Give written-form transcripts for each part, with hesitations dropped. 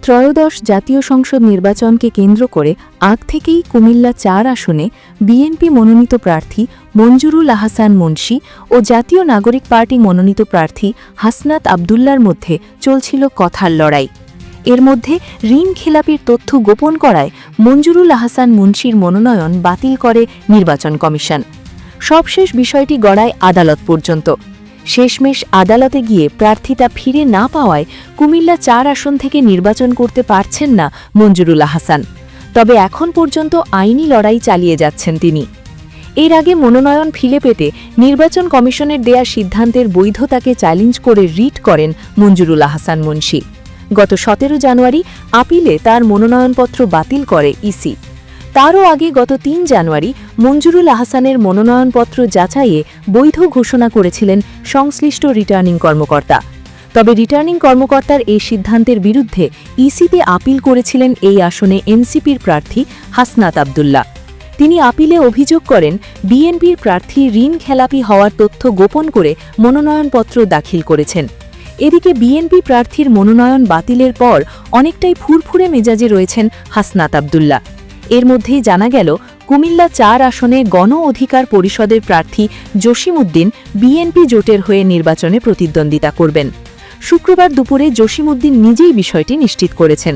ত্রয়োদশ জাতীয় সংসদ নির্বাচনকে কেন্দ্র করে আগ থেকেই কুমিল্লা ৪ আসনে বিএনপি মনোনীত প্রার্থী মঞ্জুরুল আহসান মুন্সী ও জাতীয় নাগরিক পার্টি মনোনীত প্রার্থী হাসনাত আবদুল্লার মধ্যে চলছিল কথার লড়াই। এর মধ্যে ঋণ খেলাপির তথ্য গোপন করায় মঞ্জুরুল আহসান মুন্সীর মনোনয়ন বাতিল করে নির্বাচন কমিশন। সবশেষ বিষয়টি গড়ায় আদালত পর্যন্ত। শেষমেশ আদালতে গিয়ে প্রার্থিতা ফিরে না পাওয়ায় কুমিল্লা ৪ আসন থেকে নির্বাচন করতে পারছেন না মঞ্জুরুল আহসান। তবে এখন পর্যন্ত আইনি লড়াই চালিয়ে যাচ্ছেন তিনি। এর আগে মনোনয়ন ফিরে পেতে নির্বাচন কমিশনের দেয়া সিদ্ধান্তের বৈধতাকে চ্যালেঞ্জ করে রিট করেন মঞ্জুরুল আহসান মুন্সী। গত ১৭ জানুয়ারি আপিলে তার মনোনয়নপত্র বাতিল করে ইসি। তারও আগে গত ৩ জানুয়ারি মঞ্জুরুল আহসানের মনোনয়নপত্র যাচাইয়ে বৈধ ঘোষণা করেছিলেন সংশ্লিষ্ট রিটার্নিং কর্মকর্তা। তবে রিটার্নিং কর্মকর্তার এই সিদ্ধান্তের বিরুদ্ধে ইসিতে আপিল করেছিলেন এই আসনে এনসিপির প্রার্থী হাসনাত আবদুল্লাহ। তিনি আপিলে অভিযোগ করেন বিএনপির প্রার্থী ঋণ খেলাপি হওয়ার তথ্য গোপন করে মনোনয়নপত্র দাখিল করেছেন। এদিকে বিএনপি প্রার্থীর মনোনয়ন বাতিলের পর অনেকটাই ফুরফুরে মেজাজে রয়েছেন হাসনাত আবদুল্লাহ। এর মধ্যেই জানা গেল কুমিল্লা ৪ আসনে গণ অধিকার পরিষদের প্রার্থী জসিমউদ্দিন বিএনপি জোটের হয়ে নির্বাচনে প্রতিদ্বন্দ্বিতা করবেন। শুক্রবার দুপুরে জসিমউদ্দিন নিজেই বিষয়টি নিশ্চিত করেছেন।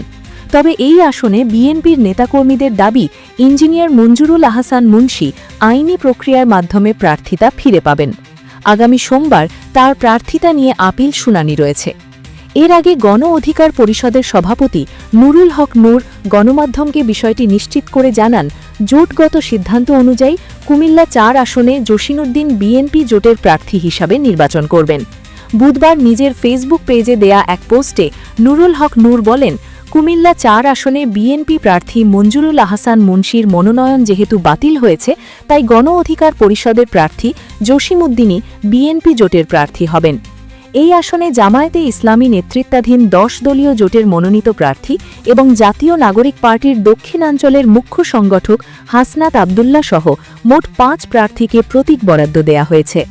তবে এই আসনে বিএনপির নেতাকর্মীদের দাবি ইঞ্জিনিয়ার মঞ্জুরুল আহসান মুন্সী আইনি প্রক্রিয়ার মাধ্যমে প্রার্থিতা ফিরে পাবেন। আগামী সোমবার তার প্রার্থিতা নিয়ে আপিল শুনানি রয়েছে। এর আগে গণ অধিকার পরিষদের সভাপতি নুরুল হক নূর গণমাধ্যমকে বিষয়টি নিশ্চিত করে জানান, জোটগত সিদ্ধান্ত অনুযায়ী কুমিল্লা ৪ আসনে জসিমউদ্দিন বিএনপি জোটের প্রার্থী হিসাবে নির্বাচন করবেন। বুধবার নিজের ফেসবুক পেজে দেয়া এক পোস্টে নুরুল হক নূর বলেন, কুমিল্লা ৪ আসনে বিএনপি প্রার্থী মঞ্জুরুল আহসান মুন্সীর মনোনয়ন যেহেতু বাতিল হয়েছে, তাই গণ অধিকার পরিষদের প্রার্থী জসিমউদ্দিনই বিএনপি জোটের প্রার্থী হবেন। এই আসনে জামায়াতে ইসলামী নেতৃত্বাধীন ১০ দলীয় জোটের মনোনীত প্রার্থী এবং জাতীয় নাগরিক পার্টির দক্ষিণাঞ্চলের মুখ্য সংগঠক হাসনাত আবদুল্লাহ সহ মোট ৫ প্রার্থীকে প্রতীক বরাদ্দ দেয়া হয়েছে।